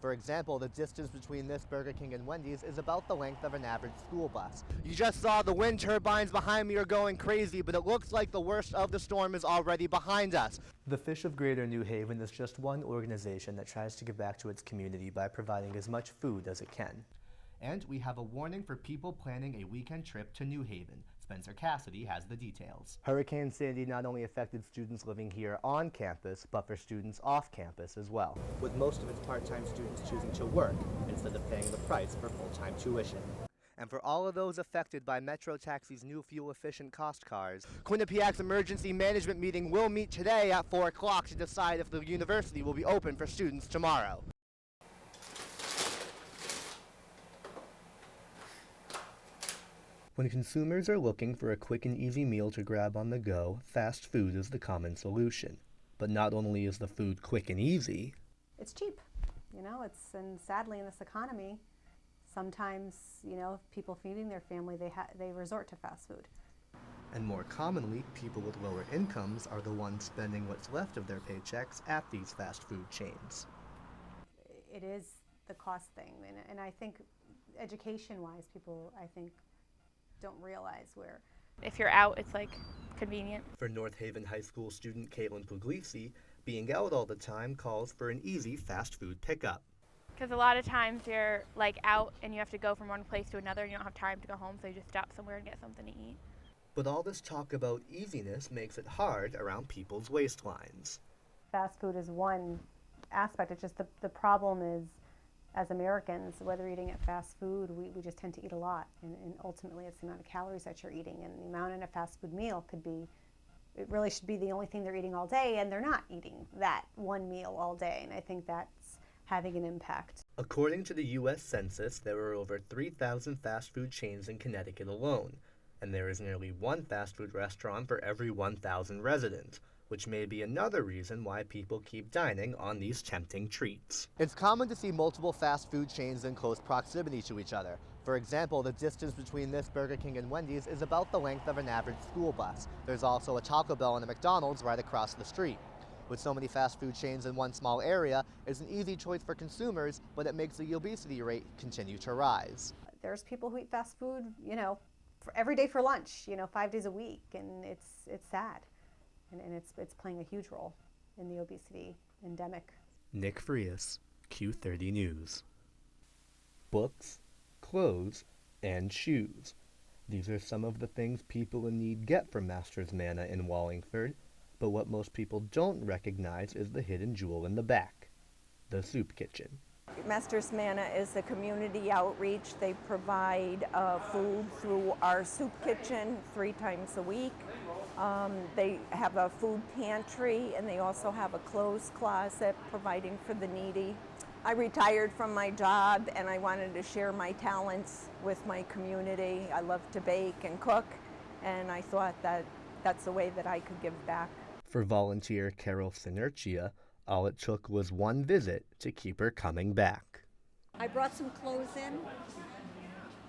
For example, the distance between this Burger King and Wendy's is about the length of an average school bus. You just saw the wind turbines behind me are going crazy, but it looks like the worst of the storm is already behind us. The Fish of Greater New Haven is just one organization that tries to give back to its community by providing as much food as it can. And we have a warning for people planning a weekend trip to New Haven. Spencer Cassidy has the details. Hurricane Sandy not only affected students living here on campus, but for students off campus as well, with most of its part-time students choosing to work instead of paying the price for full-time tuition. And for all of those affected by Metro Taxi's new fuel-efficient cost cars, Quinnipiac's emergency management meeting will meet today at 4 o'clock to decide if the university will be open for students tomorrow. When consumers are looking for a quick and easy meal to grab on the go, fast food is the common solution. But not only is the food quick and easy, it's cheap. And sadly in this economy, sometimes, people feeding their family, they resort to fast food. And more commonly, people with lower incomes are the ones spending what's left of their paychecks at these fast food chains. It is the cost thing, and I think education-wise, people, don't realize where. If you're out, it's convenient. For North Haven High School student Caitlin Puglisi, being out all the time calls for an easy fast food pickup. Because a lot of times you're out and you have to go from one place to another and you don't have time to go home, so you just stop somewhere and get something to eat. But all this talk about easiness makes it hard around people's waistlines. Fast food is one aspect. It's just the problem is, as Americans, whether you're eating at fast food, we just tend to eat a lot. And ultimately, it's the amount of calories that you're eating. And the amount in a fast food meal it really should be the only thing they're eating all day, and they're not eating that one meal all day. And I think that's having an impact. According to the U.S. Census, there are over 3,000 fast food chains in Connecticut alone. And there is nearly one fast food restaurant for every 1,000 residents, which may be another reason why people keep dining on these tempting treats. It's common to see multiple fast food chains in close proximity to each other. For example, the distance between this Burger King and Wendy's is about the length of an average school bus. There's also a Taco Bell and a McDonald's right across the street. With so many fast food chains in one small area, it's an easy choice for consumers, but it makes the obesity rate continue to rise. There's people who eat fast food, for every day for lunch, 5 days a week, and it's sad. And it's playing a huge role in the obesity endemic. Nick Frias, Q30 News. Books, clothes, and shoes. These are some of the things people in need get from Master's Manna in Wallingford, but what most people don't recognize is the hidden jewel in the back, the soup kitchen. Master's Manna is a community outreach. They provide food through our soup kitchen 3 times a week. They have a food pantry, and they also have a clothes closet providing for the needy. I retired from my job, and I wanted to share my talents with my community. I love to bake and cook, and I thought that that's a way that I could give back. For volunteer Carol Sinertia, all it took was one visit to keep her coming back. I brought some clothes in.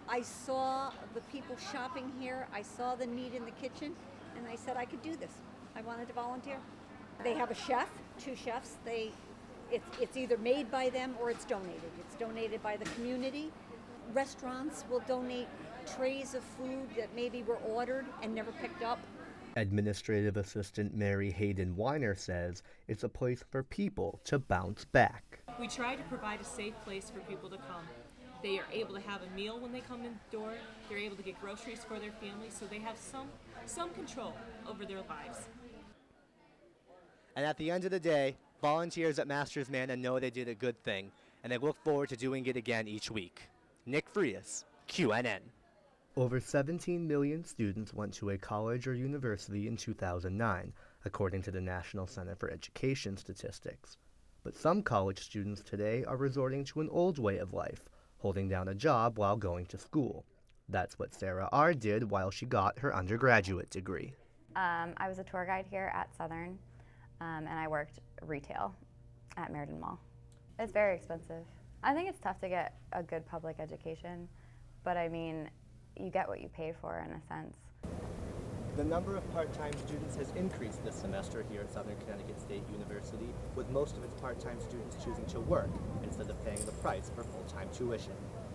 I saw the people shopping here. I saw the need in the kitchen, and I said I could do this. I wanted to volunteer. They have a chef, 2 chefs. It's either made by them or it's donated. It's donated by the community. Restaurants will donate trays of food that maybe were ordered and never picked up. Administrative Assistant Mary Hayden Weiner says it's a place for people to bounce back. We try to provide a safe place for people to come. They are able to have a meal when they come in the door. They're able to get groceries for their family, so they have some control over their lives. And at the end of the day, volunteers at Master's Manna know they did a good thing, and they look forward to doing it again each week. Nick Frias, QNN. Over 17 million students went to a college or university in 2009, according to the National Center for Education statistics. But some college students today are resorting to an old way of life, holding down a job while going to school. That's what Sarah R. did while she got her undergraduate degree. I was a tour guide here at Southern, and I worked retail at Meriden Mall. It's very expensive. I think it's tough to get a good public education, but I mean, you get what you pay for in a sense. The number of part-time students has increased this semester here at Southern Connecticut State University, with most of its part-time students choosing to work instead of paying the price for full-time tuition.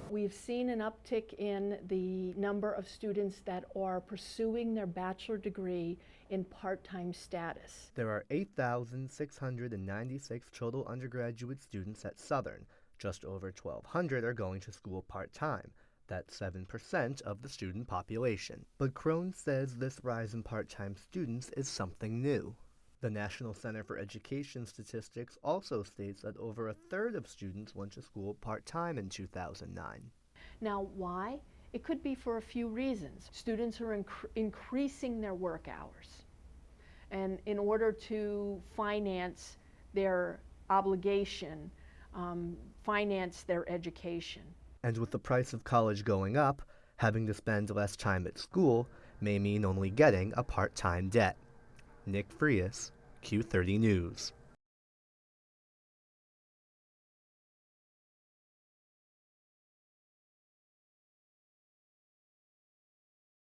We've seen an uptick in the number of students that are pursuing their bachelor degree in part-time status. There are 8,696 total undergraduate students at Southern. Just over 1,200 are going to school part-time. That's 7% of the student population. But Crone says this rise in part-time students is something new. The National Center for Education Statistics also states that over a third of students went to school part-time in 2009. Now, why? It could be for a few reasons. Students are increasing their work hours, and in order to finance their obligation, finance their education. And with the price of college going up, having to spend less time at school may mean only getting a part-time debt. Nick Frias, Q30 News.